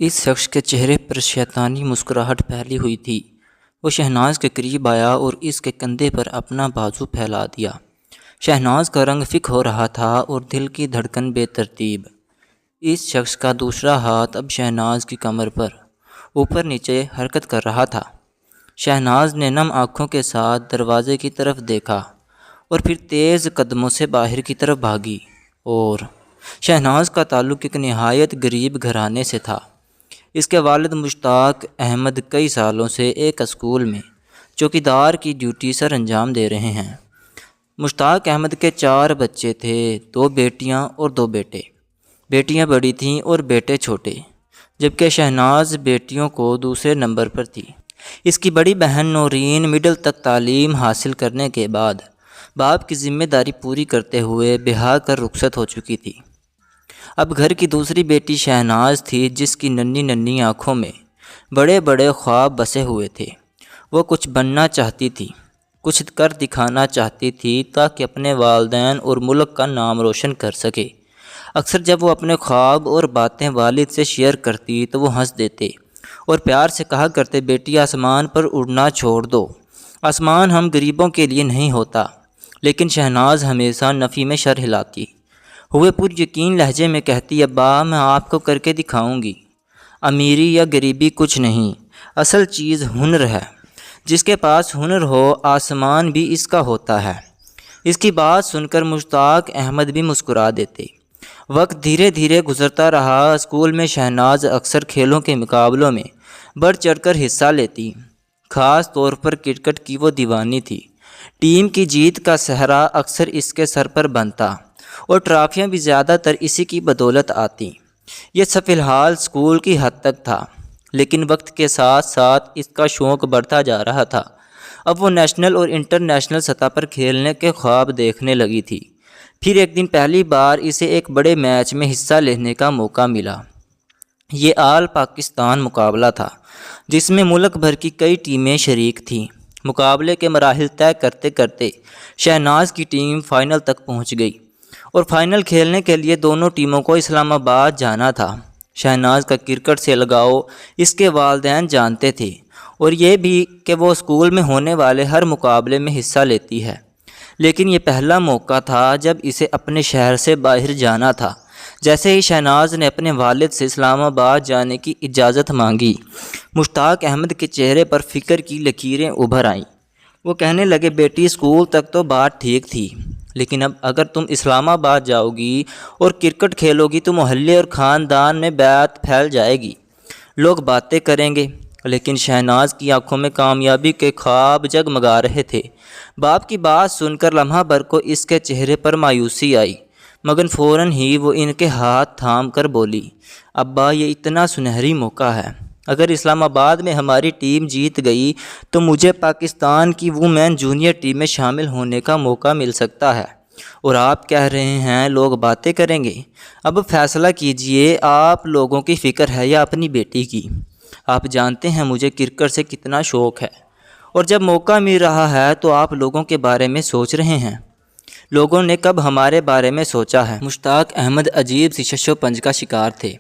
اس شخص کے چہرے پر شیطانی مسکراہٹ پھیلی ہوئی تھی۔ وہ شہناز کے قریب آیا اور اس کے کندھے پر اپنا بازو پھیلا دیا۔ شہناز کا رنگ فک ہو رہا تھا اور دل کی دھڑکن بے ترتیب۔ اس شخص کا دوسرا ہاتھ اب شہناز کی کمر پر اوپر نیچے حرکت کر رہا تھا۔ شہناز نے نم آنکھوں کے ساتھ دروازے کی طرف دیکھا اور پھر تیز قدموں سے باہر کی طرف بھاگی۔ اور شہناز کا تعلق ایک نہایت غریب گھرانے سے تھا۔ اس کے والد مشتاق احمد کئی سالوں سے ایک اسکول میں چوکیدار کی ڈیوٹی سر انجام دے رہے ہیں۔ مشتاق احمد کے 4 بچے تھے، 2 بیٹیاں اور 2 بیٹے۔ بیٹیاں بڑی تھیں اور بیٹے چھوٹے، جبکہ شہناز بیٹیوں کو دوسرے نمبر پر تھی۔ اس کی بڑی بہن نورین مڈل تک تعلیم حاصل کرنے کے بعد باپ کی ذمہ داری پوری کرتے ہوئے بیاہ کر رخصت ہو چکی تھی۔ اب گھر کی دوسری بیٹی شہناز تھی، جس کی ننھی ننھی آنکھوں میں بڑے بڑے خواب بسے ہوئے تھے۔ وہ کچھ بننا چاہتی تھی، کچھ کر دکھانا چاہتی تھی تاکہ اپنے والدین اور ملک کا نام روشن کر سکے۔ اکثر جب وہ اپنے خواب اور باتیں والد سے شیئر کرتی تو وہ ہنس دیتے اور پیار سے کہا کرتے، بیٹی آسمان پر اڑنا چھوڑ دو، آسمان ہم غریبوں کے لیے نہیں ہوتا۔ لیکن شہناز ہمیشہ نفی میں شر ہلاتی ہوئے پر یقین لہجے میں کہتی، ابا میں آپ کو کر کے دکھاؤں گی۔ امیری یا غریبی کچھ نہیں، اصل چیز ہنر ہے۔ جس کے پاس ہنر ہو آسمان بھی اس کا ہوتا ہے۔ اس کی بات سن کر مشتاق احمد بھی مسکرا دیتے۔ وقت دھیرے دھیرے گزرتا رہا۔ اسکول میں شہناز اکثر کھیلوں کے مقابلوں میں بڑھ چڑھ کر حصہ لیتی۔ خاص طور پر کرکٹ کی وہ دیوانی تھی۔ ٹیم کی جیت کا سہرا اکثر اس کے سر پر بنتا اور ٹرافیاں بھی زیادہ تر اسی کی بدولت آتی۔ یہ سب فی الحال اسکول کی حد تک تھا، لیکن وقت کے ساتھ ساتھ اس کا شوق بڑھتا جا رہا تھا۔ اب وہ نیشنل اور انٹرنیشنل سطح پر کھیلنے کے خواب دیکھنے لگی تھی۔ پھر ایک دن پہلی بار اسے ایک بڑے میچ میں حصہ لینے کا موقع ملا۔ یہ آل پاکستان مقابلہ تھا، جس میں ملک بھر کی کئی ٹیمیں شریک تھیں۔ مقابلے کے مراحل طے کرتے کرتے شہناز کی ٹیم فائنل تک پہنچ گئی اور فائنل کھیلنے کے لیے دونوں ٹیموں کو اسلام آباد جانا تھا۔ شہناز کا کرکٹ سے لگاؤ اس کے والدین جانتے تھے، اور یہ بھی کہ وہ اسکول میں ہونے والے ہر مقابلے میں حصہ لیتی ہے۔ لیکن یہ پہلا موقع تھا جب اسے اپنے شہر سے باہر جانا تھا۔ جیسے ہی شہناز نے اپنے والد سے اسلام آباد جانے کی اجازت مانگی، مشتاق احمد کے چہرے پر فکر کی لکیریں ابھر آئیں۔ وہ کہنے لگے، بیٹی اسکول تک تو بات ٹھیک تھی، لیکن اب اگر تم اسلام آباد جاؤ گی اور کرکٹ کھیلو گی تو محلے اور خاندان میں بات پھیل جائے گی، لوگ باتیں کریں گے۔ لیکن شہناز کی آنکھوں میں کامیابی کے خواب جگمگا رہے تھے۔ باپ کی بات سن کر لمحہ بھر کو اس کے چہرے پر مایوسی آئی، مگر فوراً ہی وہ ان کے ہاتھ تھام کر بولی، ابا یہ اتنا سنہری موقع ہے، اگر اسلام آباد میں ہماری ٹیم جیت گئی تو مجھے پاکستان کی وومین جونیئر ٹیم میں شامل ہونے کا موقع مل سکتا ہے، اور آپ کہہ رہے ہیں لوگ باتیں کریں گے۔ اب فیصلہ کیجئے، آپ لوگوں کی فکر ہے یا اپنی بیٹی کی؟ آپ جانتے ہیں مجھے کرکٹ سے کتنا شوق ہے، اور جب موقع مل رہا ہے تو آپ لوگوں کے بارے میں سوچ رہے ہیں۔ لوگوں نے کب ہمارے بارے میں سوچا ہے؟ مشتاق احمد عجیب سی شش و پنج کا شکار تھے۔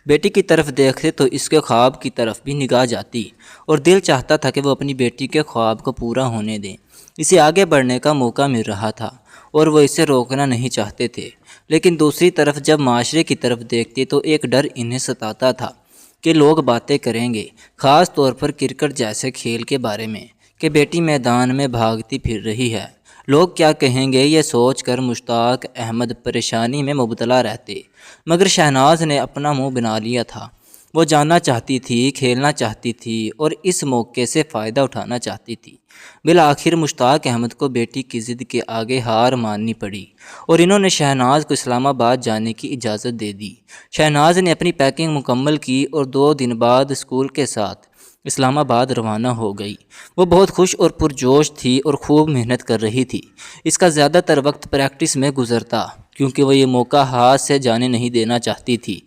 بیٹی کی طرف دیکھتے تو اس کے خواب کی طرف بھی نگاہ جاتی، اور دل چاہتا تھا کہ وہ اپنی بیٹی کے خواب کو پورا ہونے دیں۔ اسے آگے بڑھنے کا موقع مل رہا تھا اور وہ اسے روکنا نہیں چاہتے تھے۔ لیکن دوسری طرف جب معاشرے کی طرف دیکھتے تو ایک ڈر انہیں ستاتا تھا کہ لوگ باتیں کریں گے، خاص طور پر کرکٹ جیسے کھیل کے بارے میں، کہ بیٹی میدان میں بھاگتی پھر رہی ہے۔ لوگ کیا کہیں گے، یہ سوچ کر مشتاق احمد پریشانی میں مبتلا رہتے۔ مگر شہناز نے اپنا منہ بنا لیا تھا۔ وہ جاننا چاہتی تھی، کھیلنا چاہتی تھی اور اس موقع سے فائدہ اٹھانا چاہتی تھی۔ بالآخر مشتاق احمد کو بیٹی کی ضد کے آگے ہار ماننی پڑی اور انہوں نے شہناز کو اسلام آباد جانے کی اجازت دے دی۔ شہناز نے اپنی پیکنگ مکمل کی اور 2 دن بعد اسکول کے ساتھ اسلام آباد روانہ ہو گئی۔ وہ بہت خوش اور پرجوش تھی اور خوب محنت کر رہی تھی۔ اس کا زیادہ تر وقت پریکٹس میں گزرتا، کیونکہ وہ یہ موقع ہاتھ سے جانے نہیں دینا چاہتی تھی۔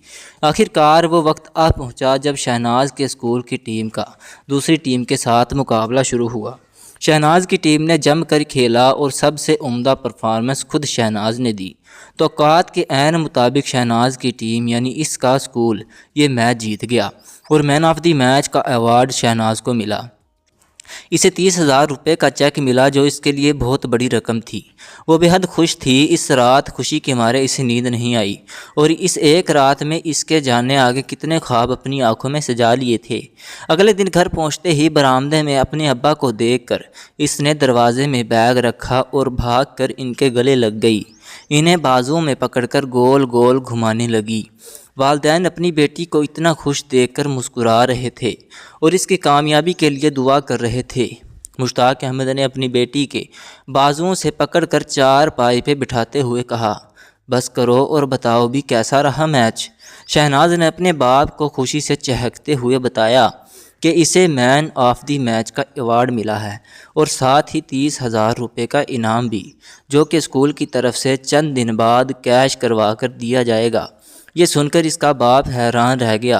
آخر کار وہ وقت آ پہنچا جب شہناز کے اسکول کی ٹیم کا دوسری ٹیم کے ساتھ مقابلہ شروع ہوا۔ شہناز کی ٹیم نے جم کر کھیلا اور سب سے عمدہ پرفارمنس خود شہناز نے دی۔ توقعات کے عین مطابق شہناز کی ٹیم یعنی اس کا اسکول یہ میچ جیت گیا اور مین آف دی میچ کا ایوارڈ شہناز کو ملا۔ اسے 30,000 روپے کا چیک ملا جو اس کے لیے بہت بڑی رقم تھی۔ وہ بے حد خوش تھی۔ اس رات خوشی کے مارے اسے نیند نہیں آئی اور اس ایک رات میں اس کے جانے آگے کتنے خواب اپنی آنکھوں میں سجا لیے تھے۔ اگلے دن گھر پہنچتے ہی برآمدے میں اپنے ابا کو دیکھ کر اس نے دروازے میں بیگ رکھا اور بھاگ کر ان کے گلے لگ گئی۔ انہیں بازوؤں میں پکڑ کر گول گول گھمانے لگی۔ والدین اپنی بیٹی کو اتنا خوش دیکھ کر مسکرا رہے تھے اور اس کی کامیابی کے لیے دعا کر رہے تھے۔ مشتاق احمد نے اپنی بیٹی کے بازوؤں سے پکڑ کر چارپائی پہ بٹھاتے ہوئے کہا، بس کرو اور بتاؤ بھی کیسا رہا میچ۔ شہناز نے اپنے باپ کو خوشی سے چہکتے ہوئے بتایا کہ اسے مین آف دی میچ کا ایوارڈ ملا ہے اور ساتھ ہی 30,000 روپے کا انعام بھی، جو کہ اسکول کی طرف سے چند دن بعد کیش کروا کر دیا جائے گا۔ یہ سن کر اس کا باپ حیران رہ گیا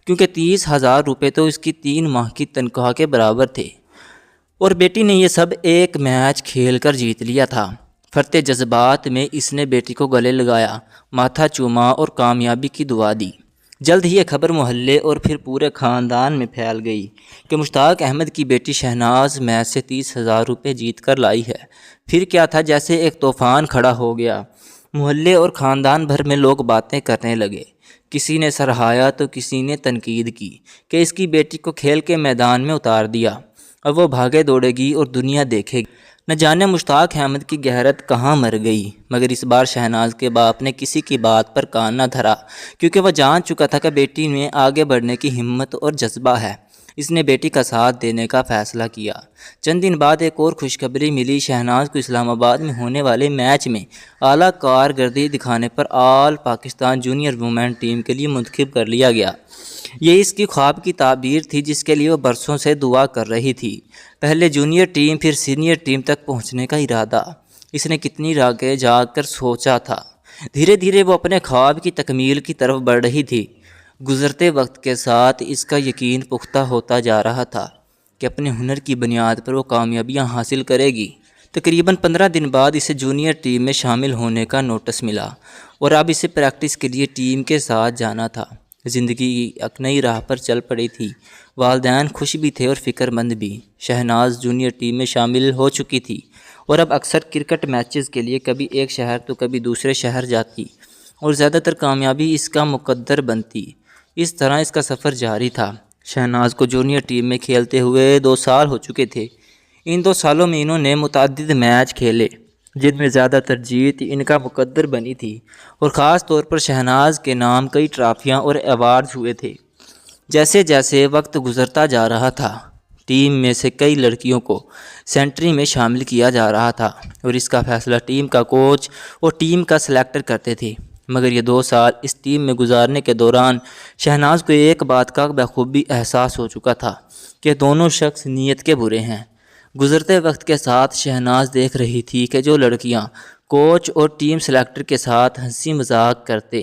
کیونکہ 30,000 روپے تو اس کی 3 ماہ کی تنخواہ کے برابر تھے اور بیٹی نے یہ سب ایک میچ کھیل کر جیت لیا تھا۔ فرتے جذبات میں اس نے بیٹی کو گلے لگایا، ماتھا چوما اور کامیابی کی دعا دی۔ جلد ہی یہ خبر محلے اور پھر پورے خاندان میں پھیل گئی کہ مشتاق احمد کی بیٹی شہناز میچ سے 30,000 روپے جیت کر لائی ہے۔ پھر کیا تھا، جیسے ایک طوفان کھڑا ہو گیا۔ محلے اور خاندان بھر میں لوگ باتیں کرنے لگے۔ کسی نے سراہایا تو کسی نے تنقید کی کہ اس کی بیٹی کو کھیل کے میدان میں اتار دیا، اب وہ بھاگے دوڑے گی اور دنیا دیکھے گی۔ نہ جانے مشتاق احمد کی غیرت کہاں مر گئی، مگر اس بار شہناز کے باپ نے کسی کی بات پر کان نہ دھرا کیونکہ وہ جان چکا تھا کہ بیٹی میں آگے بڑھنے کی ہمت اور جذبہ ہے۔ اس نے بیٹی کا ساتھ دینے کا فیصلہ کیا۔ چند دن بعد ایک اور خوشخبری ملی۔ شہناز کو اسلام آباد میں ہونے والے میچ میں اعلیٰ کارکردگی دکھانے پر آل پاکستان جونیئر وومین ٹیم کے لیے منتخب کر لیا گیا۔ یہ اس کی خواب کی تعبیر تھی جس کے لیے وہ برسوں سے دعا کر رہی تھی۔ پہلے جونیئر ٹیم پھر سینئر ٹیم تک پہنچنے کا ارادہ اس نے کتنی آگے جا کر سوچا تھا۔ دھیرے دھیرے وہ اپنے خواب کی تکمیل کی طرف بڑھ رہی تھی۔ گزرتے وقت کے ساتھ اس کا یقین پختہ ہوتا جا رہا تھا کہ اپنے ہنر کی بنیاد پر وہ کامیابیاں حاصل کرے گی۔ تقریباً 15 دن بعد اسے جونیئر ٹیم میں شامل ہونے کا نوٹس ملا اور اب اسے پریکٹس کے لیے ٹیم کے ساتھ جانا تھا۔ زندگی ایک نئی راہ پر چل پڑی تھی۔ والدین خوش بھی تھے اور فکر مند بھی۔ شہناز جونیئر ٹیم میں شامل ہو چکی تھی اور اب اکثر کرکٹ میچز کے لیے کبھی ایک شہر تو کبھی دوسرے شہر جاتی اور زیادہ تر کامیابی اس کا مقدر بنتی۔ اس طرح اس کا سفر جاری تھا۔ شہناز کو جونیئر ٹیم میں کھیلتے ہوئے 2 سال ہو چکے تھے۔ ان 2 سالوں میں انہوں نے متعدد میچ کھیلے جن میں زیادہ تر جیت ان کا مقدر بنی تھی اور خاص طور پر شہناز کے نام کئی ٹرافیاں اور ایوارڈز ہوئے تھے۔ جیسے جیسے وقت گزرتا جا رہا تھا ٹیم میں سے کئی لڑکیوں کو سینٹری میں شامل کیا جا رہا تھا اور اس کا فیصلہ ٹیم کا کوچ اور ٹیم کا سلیکٹر کرتے تھے۔ مگر یہ 2 سال اس ٹیم میں گزارنے کے دوران شہناز کو ایک بات کا بخوبی احساس ہو چکا تھا کہ دونوں شخص نیت کے برے ہیں۔ گزرتے وقت کے ساتھ شہناز دیکھ رہی تھی کہ جو لڑکیاں کوچ اور ٹیم سلیکٹر کے ساتھ ہنسی مذاق کرتے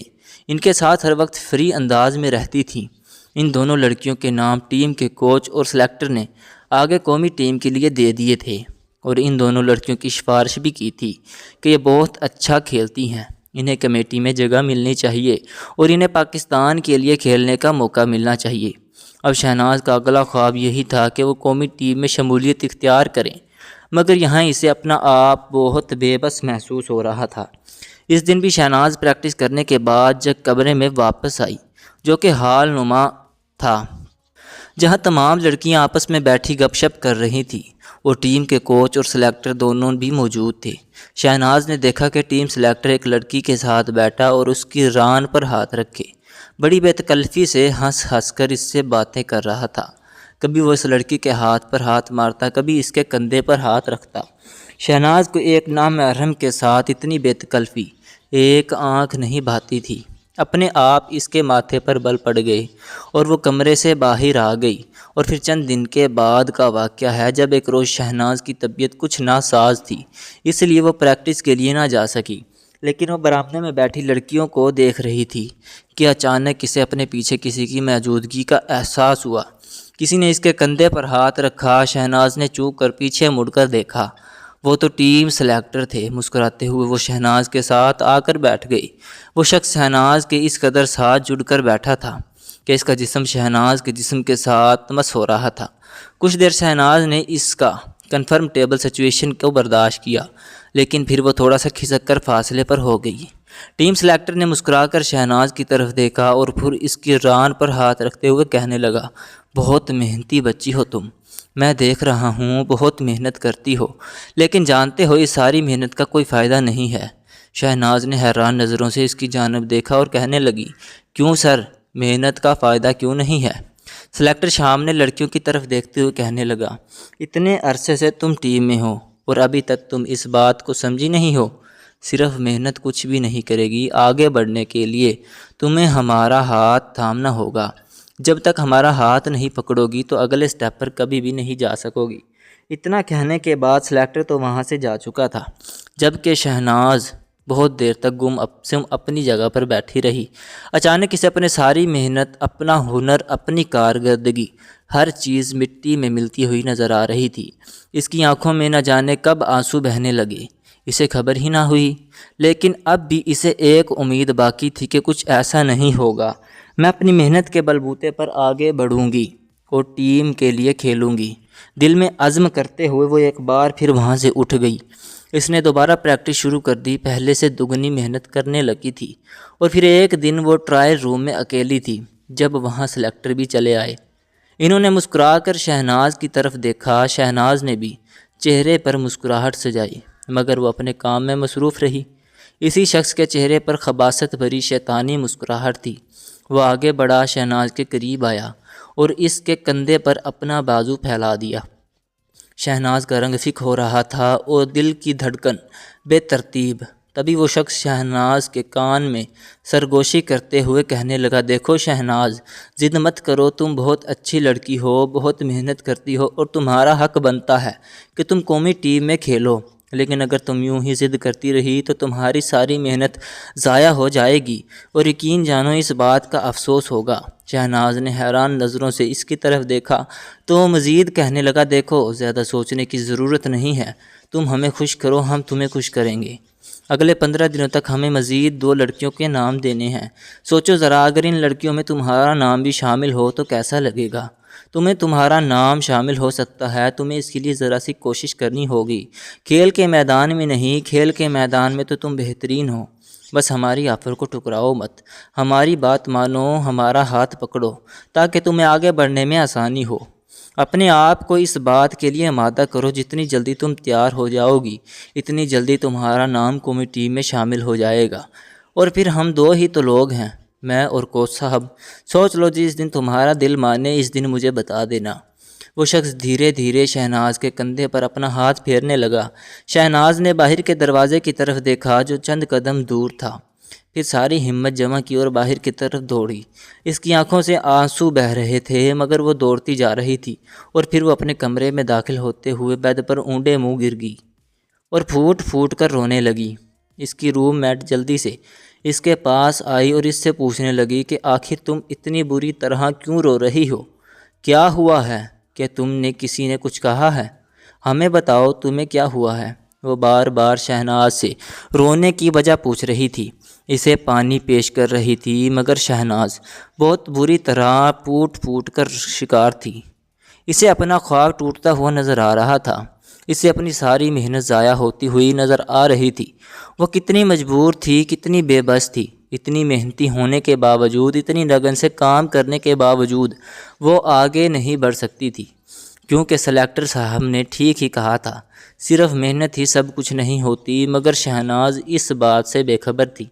ان کے ساتھ ہر وقت فری انداز میں رہتی تھیں، ان دونوں لڑکیوں کے نام ٹیم کے کوچ اور سلیکٹر نے آگے قومی ٹیم کے لیے دے دیے تھے اور ان دونوں لڑکیوں کی سفارش بھی کی تھی کہ یہ بہت اچھا کھیلتی ہیں، انہیں کمیٹی میں جگہ ملنی چاہیے اور انہیں پاکستان کے لیے کھیلنے کا موقع ملنا چاہیے۔ اب شہناز کا اگلا خواب یہی تھا کہ وہ قومی ٹیم میں شمولیت اختیار کریں، مگر یہاں اسے اپنا آپ بہت بے بس محسوس ہو رہا تھا۔ اس دن بھی شہناز پریکٹس کرنے کے بعد جب کمرے میں واپس آئی جو کہ ہال نما تھا جہاں تمام لڑکیاں آپس میں بیٹھی گپ شپ کر رہی تھیں اور ٹیم کے کوچ اور سلیکٹر دونوں بھی موجود تھے۔ شہناز نے دیکھا کہ ٹیم سلیکٹر ایک لڑکی کے ساتھ بیٹھا اور اس کی ران پر ہاتھ رکھے بڑی بے تکلفی سے ہنس ہنس کر اس سے باتیں کر رہا تھا۔ کبھی وہ اس لڑکی کے ہاتھ پر ہاتھ مارتا، کبھی اس کے کندھے پر ہاتھ رکھتا۔ شہناز کو ایک نامحرم کے ساتھ اتنی بے تکلفی ایک آنکھ نہیں بھاتی تھی۔ اپنے آپ اس کے ماتھے پر بل پڑ گئے اور وہ کمرے سے باہر آ گئی۔ اور پھر چند دن کے بعد کا واقعہ ہے جب ایک روز شہناز کی طبیعت کچھ ناساز تھی، اس لیے وہ پریکٹس کے لیے نہ جا سکی، لیکن وہ برآمدے میں بیٹھی لڑکیوں کو دیکھ رہی تھی کہ اچانک اسے اپنے پیچھے کسی کی موجودگی کا احساس ہوا۔ کسی نے اس کے کندھے پر ہاتھ رکھا۔ شہناز نے چونک کر پیچھے مڑ کر دیکھا۔ وہ تو ٹیم سلیکٹر تھے۔ مسکراتے ہوئے وہ شہناز کے ساتھ آ کر بیٹھ گئی۔ وہ شخص شہناز کے اس قدر ساتھ جڑ کر بیٹھا تھا کہ اس کا جسم شہناز کے جسم کے ساتھ مس ہو رہا تھا۔ کچھ دیر شہناز نے اس کا کنفرمٹیبل سچویشن کو برداشت کیا، لیکن پھر وہ تھوڑا سا کھسک کر فاصلے پر ہو گئی۔ ٹیم سلیکٹر نے مسکرا کر شہناز کی طرف دیکھا اور پھر اس کی ران پر ہاتھ رکھتے ہوئے کہنے لگا، بہت محنتی بچی ہو تم، میں دیکھ رہا ہوں بہت محنت کرتی ہو، لیکن جانتے ہو اس ساری محنت کا کوئی فائدہ نہیں ہے۔ شہناز نے حیران نظروں سے اس کی جانب دیکھا اور کہنے لگی، کیوں سر، محنت کا فائدہ کیوں نہیں ہے؟ سلیکٹر سامنے لڑکیوں کی طرف دیکھتے ہوئے کہنے لگا، اتنے عرصے سے تم ٹیم میں ہو اور ابھی تک تم اس بات کو سمجھی نہیں ہو۔ صرف محنت کچھ بھی نہیں کرے گی، آگے بڑھنے کے لیے تمہیں ہمارا ہاتھ تھامنا ہوگا۔ جب تک ہمارا ہاتھ نہیں پکڑو گی تو اگلے سٹیپ پر کبھی بھی نہیں جا سکو گی۔ اتنا کہنے کے بعد سلیکٹر تو وہاں سے جا چکا تھا، جبکہ شہناز بہت دیر تک گم سم اپنی جگہ پر بیٹھی رہی۔ اچانک اسے اپنے ساری محنت، اپنا ہنر، اپنی کارکردگی، ہر چیز مٹی میں ملتی ہوئی نظر آ رہی تھی۔ اس کی آنکھوں میں نہ جانے کب آنسو بہنے لگے، اسے خبر ہی نہ ہوئی۔ لیکن اب بھی اسے ایک امید باقی تھی کہ کچھ ایسا نہیں ہوگا۔ میں اپنی محنت کے بلبوتے پر آگے بڑھوں گی اور ٹیم کے لیے کھیلوں گی۔ دل میں عزم کرتے ہوئے وہ ایک بار پھر وہاں سے اٹھ گئی۔ اس نے دوبارہ پریکٹس شروع کر دی، پہلے سے دگنی محنت کرنے لگی تھی۔ اور پھر ایک دن وہ ٹرائل روم میں اکیلی تھی جب وہاں سلیکٹر بھی چلے آئے۔ انہوں نے مسکرا کر شہناز کی طرف دیکھا۔ شہناز نے بھی چہرے پر مسکراہٹ سجائی، مگر وہ اپنے کام میں مصروف رہی۔ اسی شخص کے چہرے پر خباثت بھری شیطانی مسکراہٹ تھی۔ وہ آگے بڑھا، شہناز کے قریب آیا اور اس کے کندھے پر اپنا بازو پھیلا دیا۔ شہناز کا رنگ فک ہو رہا تھا اور دل کی دھڑکن بے ترتیب۔ تبھی وہ شخص شہناز کے کان میں سرگوشی کرتے ہوئے کہنے لگا، دیکھو شہناز، ضد مت کرو، تم بہت اچھی لڑکی ہو، بہت محنت کرتی ہو اور تمہارا حق بنتا ہے کہ تم قومی ٹیم میں کھیلو، لیکن اگر تم یوں ہی ضد کرتی رہی تو تمہاری ساری محنت ضائع ہو جائے گی اور یقین جانو اس بات کا افسوس ہوگا۔ شہناز نے حیران نظروں سے اس کی طرف دیکھا تو مزید کہنے لگا، دیکھو زیادہ سوچنے کی ضرورت نہیں ہے، تم ہمیں خوش کرو، ہم تمہیں خوش کریں گے۔ اگلے 15 دنوں تک ہمیں مزید 2 لڑکیوں کے نام دینے ہیں۔ سوچو ذرا، اگر ان لڑکیوں میں تمہارا نام بھی شامل ہو تو کیسا لگے گا؟ تمہیں تمہارا نام شامل ہو سکتا ہے، تمہیں اس کے لیے ذرا سی کوشش کرنی ہوگی۔ کھیل کے میدان میں نہیں، کھیل کے میدان میں تو تم بہترین ہو، بس ہماری آفر کو ٹکراؤ مت، ہماری بات مانو، ہمارا ہاتھ پکڑو تاکہ تمہیں آگے بڑھنے میں آسانی ہو۔ اپنے آپ کو اس بات کے لیے آمادہ کرو، جتنی جلدی تم تیار ہو جاؤ گی اتنی جلدی تمہارا نام قومی ٹیم میں شامل ہو جائے گا، اور پھر ہم 2 ہی تو لوگ ہیں، میں اور کوچ صاحب۔ سوچ لو، جس دن تمہارا دل مانے اس دن مجھے بتا دینا۔ وہ شخص دھیرے دھیرے شہناز کے کندھے پر اپنا ہاتھ پھیرنے لگا۔ شہناز نے باہر کے دروازے کی طرف دیکھا جو چند قدم دور تھا، پھر ساری ہمت جمع کی اور باہر کی طرف دوڑی۔ اس کی آنکھوں سے آنسو بہہ رہے تھے مگر وہ دوڑتی جا رہی تھی، اور پھر وہ اپنے کمرے میں داخل ہوتے ہوئے بیڈ پر اونڈے منہ گر گئی اور پھوٹ پھوٹ کر رونے لگی۔ اس کی روم میٹ جلدی سے اس کے پاس آئی اور اس سے پوچھنے لگی کہ آخر تم اتنی بری طرح کیوں رو رہی ہو؟ کیا ہوا ہے؟ کہ تم نے کسی نے کچھ کہا ہے؟ ہمیں بتاؤ تمہیں کیا ہوا ہے؟ وہ بار بار شہناز سے رونے کی وجہ پوچھ رہی تھی، اسے پانی پیش کر رہی تھی، مگر شہناز بہت بری طرح پھوٹ پھوٹ کر شکار تھی۔ اسے اپنا خواب ٹوٹتا ہوا نظر آ رہا تھا، اسے اپنی ساری محنت ضائع ہوتی ہوئی نظر آ رہی تھی۔ وہ کتنی مجبور تھی، کتنی بے بس تھی، اتنی محنتی ہونے کے باوجود، اتنی لگن سے کام کرنے کے باوجود وہ آگے نہیں بڑھ سکتی تھی، کیونکہ سلیکٹر صاحب نے ٹھیک ہی کہا تھا، صرف محنت ہی سب کچھ نہیں ہوتی۔ مگر شہناز اس بات سے بے خبر تھی۔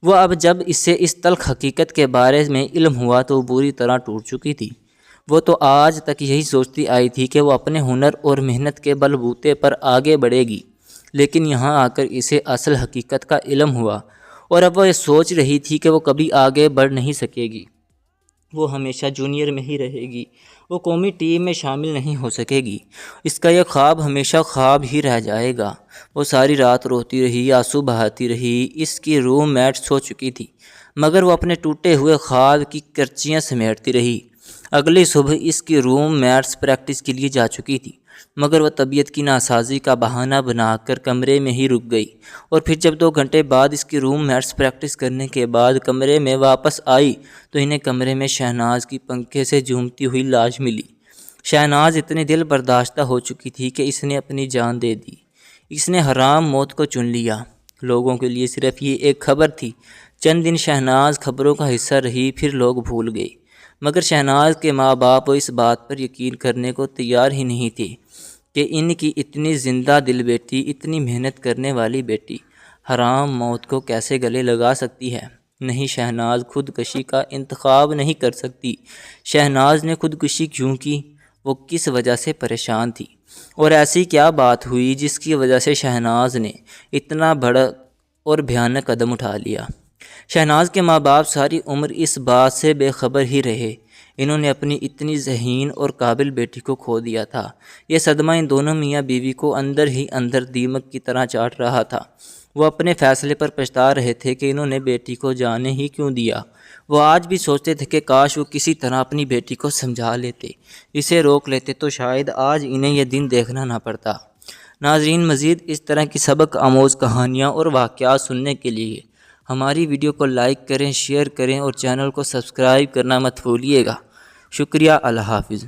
وہ اب جب اسے اس تلخ حقیقت کے بارے میں علم ہوا تو بری طرح ٹوٹ چکی تھی۔ وہ تو آج تک یہی سوچتی آئی تھی کہ وہ اپنے ہنر اور محنت کے بلبوتے پر آگے بڑھے گی، لیکن یہاں آ کر اسے اصل حقیقت کا علم ہوا، اور اب وہ یہ سوچ رہی تھی کہ وہ کبھی آگے بڑھ نہیں سکے گی، وہ ہمیشہ جونیئر میں ہی رہے گی، وہ قومی ٹیم میں شامل نہیں ہو سکے گی، اس کا یہ خواب ہمیشہ خواب ہی رہ جائے گا۔ وہ ساری رات روتی رہی، آنسو بہاتی رہی۔ اس کی روم میٹ سو چکی تھی، مگر وہ اپنے ٹوٹے ہوئے خواب کی کرچیاں سمیٹتی رہی۔ اگلی صبح اس کی روم میٹس پریکٹس کے لیے جا چکی تھی، مگر وہ طبیعت کی ناسازی کا بہانہ بنا کر کمرے میں ہی رک گئی، اور پھر جب 2 گھنٹے بعد اس کی روم میٹس پریکٹس کرنے کے بعد کمرے میں واپس آئی تو انہیں کمرے میں شہناز کی پنکھے سے جھومتی ہوئی لاش ملی۔ شہناز اتنی دل برداشتہ ہو چکی تھی کہ اس نے اپنی جان دے دی۔ اس نے حرام موت کو چن لیا۔ لوگوں کے لیے صرف یہ ایک خبر تھی۔ چند دن شہناز خبروں کا حصہ رہی، پھر لوگ بھول گئے، مگر شہناز کے ماں باپ اس بات پر یقین کرنے کو تیار ہی نہیں تھے کہ ان کی اتنی زندہ دل بیٹی، اتنی محنت کرنے والی بیٹی حرام موت کو کیسے گلے لگا سکتی ہے۔ نہیں، شہناز خودکشی کا انتخاب نہیں کر سکتی۔ شہناز نے خودکشی کیوں کی؟ وہ کس وجہ سے پریشان تھی؟ اور ایسی کیا بات ہوئی جس کی وجہ سے شہناز نے اتنا بڑا اور بھیانک قدم اٹھا لیا؟ شہناز کے ماں باپ ساری عمر اس بات سے بے خبر ہی رہے۔ انہوں نے اپنی اتنی ذہین اور قابل بیٹی کو کھو دیا تھا۔ یہ صدمہ ان دونوں میاں بیوی کو اندر ہی اندر دیمک کی طرح چاٹ رہا تھا۔ وہ اپنے فیصلے پر پچھتا رہے تھے کہ انہوں نے بیٹی کو جانے ہی کیوں دیا۔ وہ آج بھی سوچتے تھے کہ کاش وہ کسی طرح اپنی بیٹی کو سمجھا لیتے، اسے روک لیتے تو شاید آج انہیں یہ دن دیکھنا نہ پڑتا۔ ناظرین، مزید اس طرح کی سبق آموز کہانیاں اور واقعات سننے کے لیے ہماری ویڈیو کو لائک کریں، شیئر کریں اور چینل کو سبسکرائب کرنا مت بھولیے گا۔ شکریہ، اللہ حافظ۔